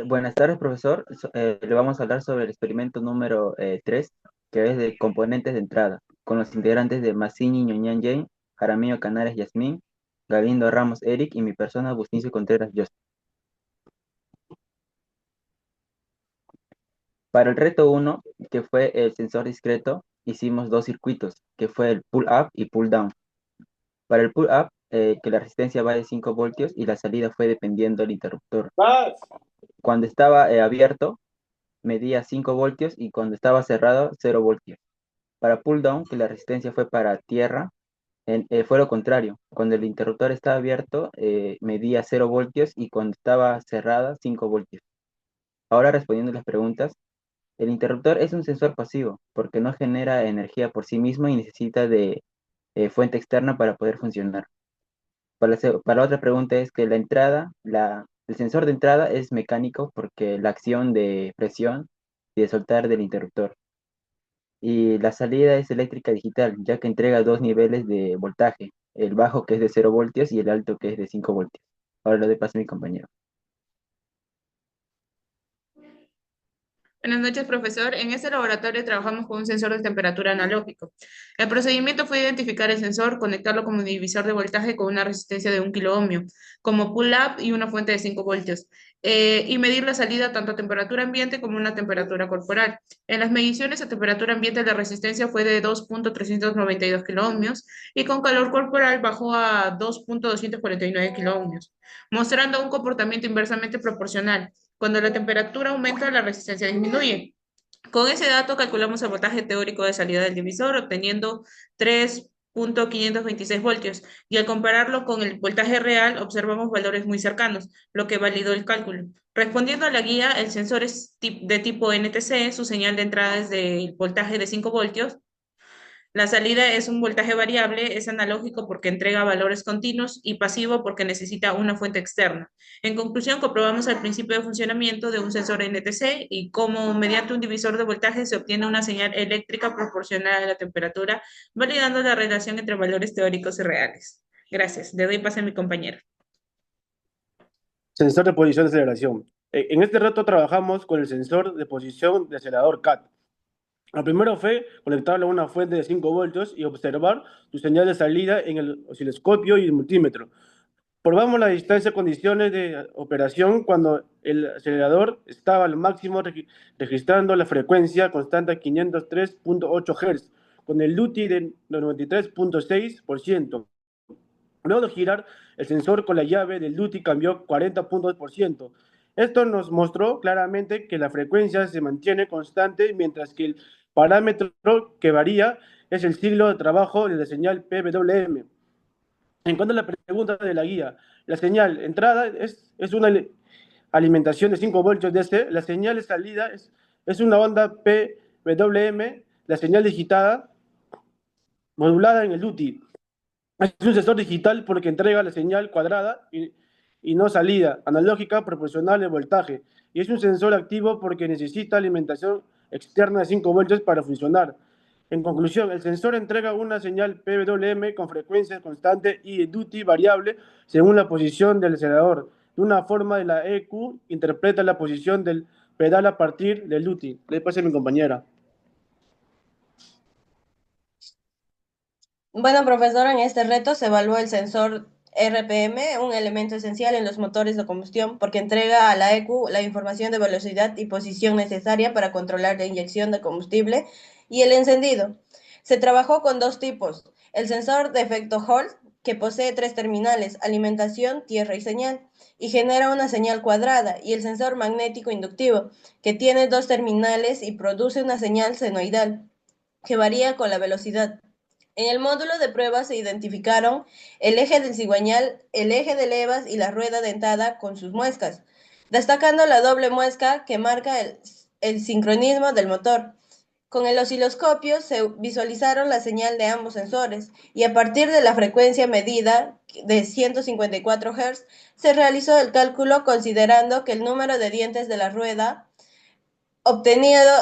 Buenas tardes, profesor. Le vamos a hablar sobre el experimento número 3, que es de componentes de entrada, con los integrantes de Massini Ñoñán Jane, Jaramillo Canares Yasmín, Galindo Ramos Eric y mi persona, Bustincio Contreras Joseph. Para el reto uno, que fue el sensor discreto, hicimos dos circuitos, que fue el pull up y pull down. Para el pull up, que la resistencia va de 5 voltios y la salida fue dependiendo del interruptor. Cuando estaba abierto, medía 5 voltios y cuando estaba cerrado, 0 voltios. Para pull down, que la resistencia fue para tierra, fue lo contrario. Cuando el interruptor estaba abierto, medía 0 voltios y cuando estaba cerrada, 5 voltios. Ahora respondiendo a las preguntas, el interruptor es un sensor pasivo porque no genera energía por sí mismo y necesita de fuente externa para poder funcionar. Para la otra pregunta es que el sensor de entrada es mecánico porque la acción de presión y de soltar del interruptor. Y la salida es eléctrica digital, ya que entrega dos niveles de voltaje, el bajo que es de 0 voltios y el alto que es de 5 voltios. Ahora lo doy paso a mi compañero. Buenas noches, profesor. En este laboratorio trabajamos con un sensor de temperatura analógico. El procedimiento fue identificar el sensor, conectarlo como divisor de voltaje con una resistencia de 1 kiloohmio, como pull-up y una fuente de 5 voltios, y medir la salida tanto a temperatura ambiente como una temperatura corporal. En las mediciones a temperatura ambiente la resistencia fue de 2,392 kiloohmios y con calor corporal bajó a 2,249 kiloohmios, mostrando un comportamiento inversamente proporcional. Cuando la temperatura aumenta, la resistencia disminuye. Con ese dato calculamos el voltaje teórico de salida del divisor, obteniendo 3,526 voltios. Y al compararlo con el voltaje real, observamos valores muy cercanos, lo que validó el cálculo. Respondiendo a la guía, el sensor es de tipo NTC, su señal de entrada es de voltaje de 5 voltios, la salida es un voltaje variable, es analógico porque entrega valores continuos y pasivo porque necesita una fuente externa. En conclusión, comprobamos el principio de funcionamiento de un sensor NTC y cómo mediante un divisor de voltaje se obtiene una señal eléctrica proporcional a la temperatura, validando la relación entre valores teóricos y reales. Gracias. Le doy paso a mi compañero. Sensor de posición de aceleración. En este reto trabajamos con el sensor de posición de acelerador CAT. Lo primero fue conectarlo a una fuente de 5 voltios y observar su señal de salida en el osciloscopio y el multímetro. Probamos la distancia condiciones de operación cuando el acelerador estaba al máximo registrando la frecuencia constante a 503.8 Hz con el duty de 93.6%. Luego de girar el sensor con la llave del duty cambió 40.2%. Esto nos mostró claramente que la frecuencia se mantiene constante mientras que el parámetro que varía es el ciclo de trabajo de la señal PWM. En cuanto a la pregunta de la guía, la señal entrada es una alimentación de 5 voltios DC, la señal de salida es una onda PWM, la señal digitada modulada en el duty. Es un sensor digital porque entrega la señal cuadrada y no salida, analógica proporcional de voltaje. Y es un sensor activo porque necesita alimentación externa de 5 voltios para funcionar. En conclusión, el sensor entrega una señal PWM con frecuencia constante y duty variable según la posición del acelerador. De una forma de la EQ interpreta la posición del pedal a partir del duty. Le pase a mi compañera. Bueno, profesor, en este reto se evaluó el sensor RPM, un elemento esencial en los motores de combustión, porque entrega a la EQ la información de velocidad y posición necesaria para controlar la inyección de combustible y el encendido. Se trabajó con dos tipos: el sensor de efecto Hall, que posee tres terminales, alimentación, tierra y señal, y genera una señal cuadrada, y el sensor magnético inductivo, que tiene dos terminales y produce una señal senoidal, que varía con la velocidad. En el módulo de prueba se identificaron el eje del cigüeñal, el eje de levas y la rueda dentada con sus muescas, destacando la doble muesca que marca el sincronismo del motor. Con el osciloscopio se visualizaron la señal de ambos sensores y a partir de la frecuencia medida de 154 Hz se realizó el cálculo considerando que el número de dientes de la rueda obtenido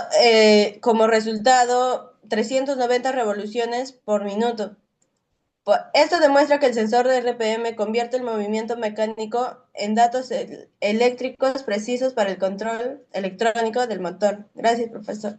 como resultado 390 revoluciones por minuto. Esto demuestra que el sensor de RPM convierte el movimiento mecánico en datos eléctricos precisos para el control electrónico del motor. Gracias, profesor.